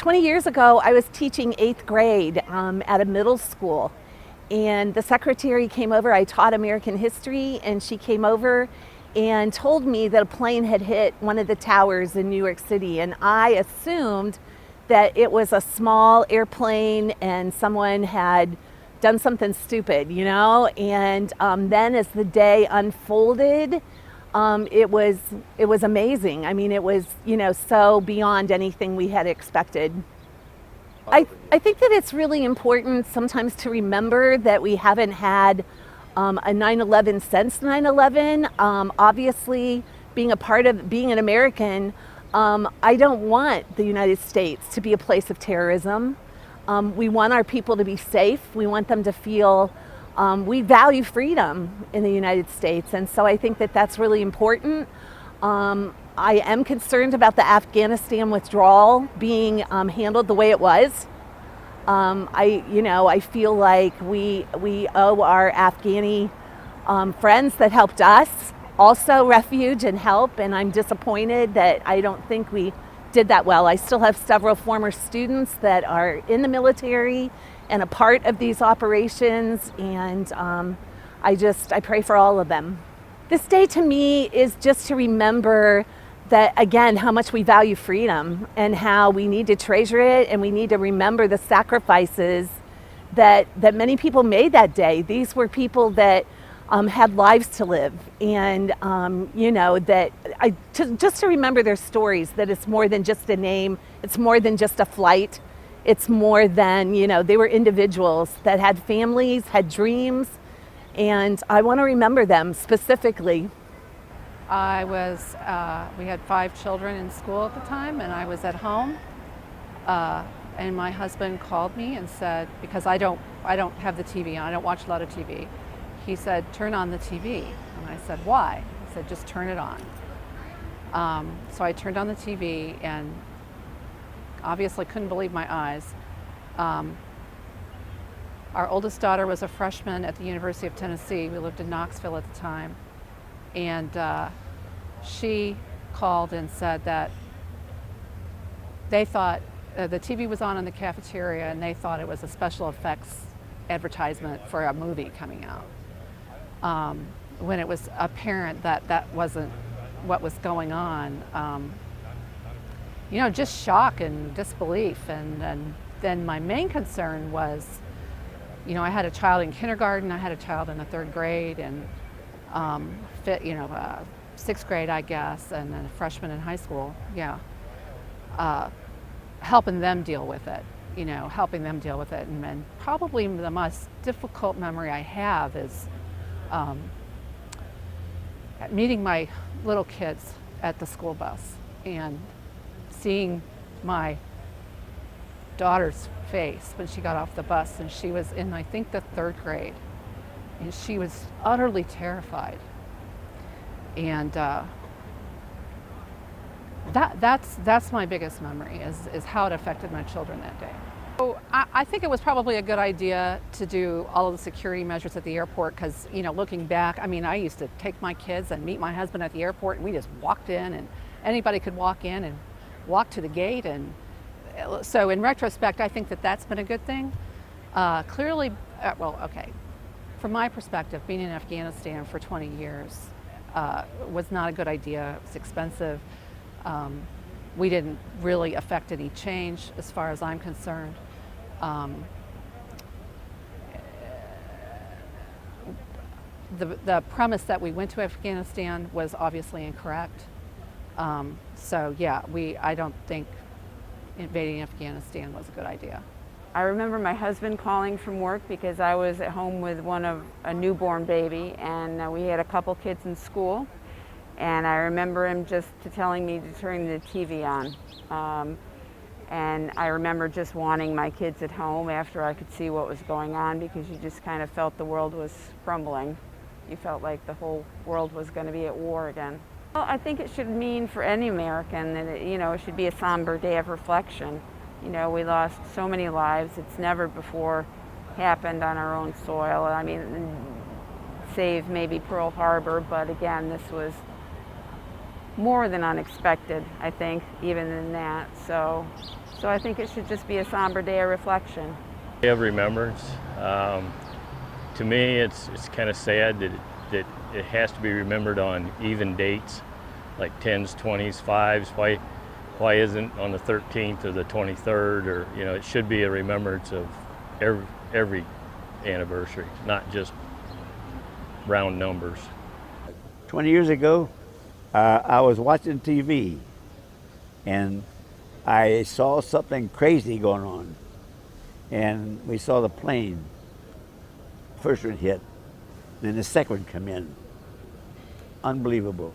20 years ago, I was teaching 8th grade at a middle school, and the secretary came over. I taught American history, and she came over and told me that a plane had hit one of the towers in New York City, and I assumed that it was a small airplane and someone had done something stupid, you know? And then as the day unfolded, it was amazing. I mean, it was, you know, so beyond anything we had expected. I think that it's really important sometimes to remember that we haven't had a 9/11 since 9/11. Obviously, being an American, I don't want the United States to be a place of terrorism. We want our people to be safe. We want them to feel we value freedom in the United States, and so I think that that's really important. I am concerned about the Afghanistan withdrawal being handled the way it was. I feel like we owe our Afghani friends that helped us also refuge and help, and I'm disappointed that I don't think we did that well. I still have several former students that are in the military and a part of these operations, and I pray for all of them. This day to me is just to remember that, again, how much we value freedom and how we need to treasure it, and we need to remember the sacrifices that many people made that day. These were people that had lives to live, and just to remember their stories, that it's more than just a name, it's more than just a flight, it's more than, they were individuals that had families, had dreams, and I want to remember them specifically. We had 5 children in school at the time, and I was at home, and my husband called me and said, because I don't have the TV on, I don't watch a lot of TV. He said, turn on the TV. And I said, why? He said, just turn it on. So I turned on the TV and obviously couldn't believe my eyes. Our oldest daughter was a freshman at the University of Tennessee. We lived in Knoxville at the time. And she called and said that they thought the TV was on in the cafeteria, and they thought it was a special effects advertisement for a movie coming out. When it was apparent that that wasn't what was going on. Just shock and disbelief. And then my main concern was, I had a child in kindergarten, I had a child in the 3rd grade, and 6th grade, I guess, and then a freshman in high school. Helping them deal with it, and probably the most difficult memory I have is meeting my little kids at the school bus and seeing my daughter's face when she got off the bus, and she was in, I think, the 3rd grade, and she was utterly terrified. And that's my biggest memory, is how it affected my children that day. So I think it was probably a good idea to do all of the security measures at the airport, because, looking back, I used to take my kids and meet my husband at the airport, and we just walked in, and anybody could walk in and walk to the gate. And so in retrospect, I think that that's been a good thing. Clearly, from my perspective, being in Afghanistan for 20 years was not a good idea. It was expensive. We didn't really affect any change as far as I'm concerned. The premise that we went to Afghanistan was obviously incorrect. I don't think invading Afghanistan was a good idea. I remember my husband calling from work because I was at home with a newborn baby, and we had a couple kids in school. And I remember him just telling me to turn the TV on. And I remember just wanting my kids at home after I could see what was going on, because you just kind of felt the world was crumbling. You felt like the whole world was going to be at war again. Well, I think it should mean for any American that it should be a somber day of reflection. We lost so many lives. It's never before happened on our own soil. Save maybe Pearl Harbor, but again, this was more than unexpected, I think, even than that. So So I think it should just be a somber day of reflection. Day of remembrance. To me, it's kind of sad that it has to be remembered on even dates, like 10s, 20s, 5s. Why isn't on the 13th or the 23rd? Or it should be a remembrance of every anniversary, not just round numbers. 20 years ago, I was watching TV, and I saw something crazy going on. And we saw the plane, first one hit, then the second one come in. Unbelievable.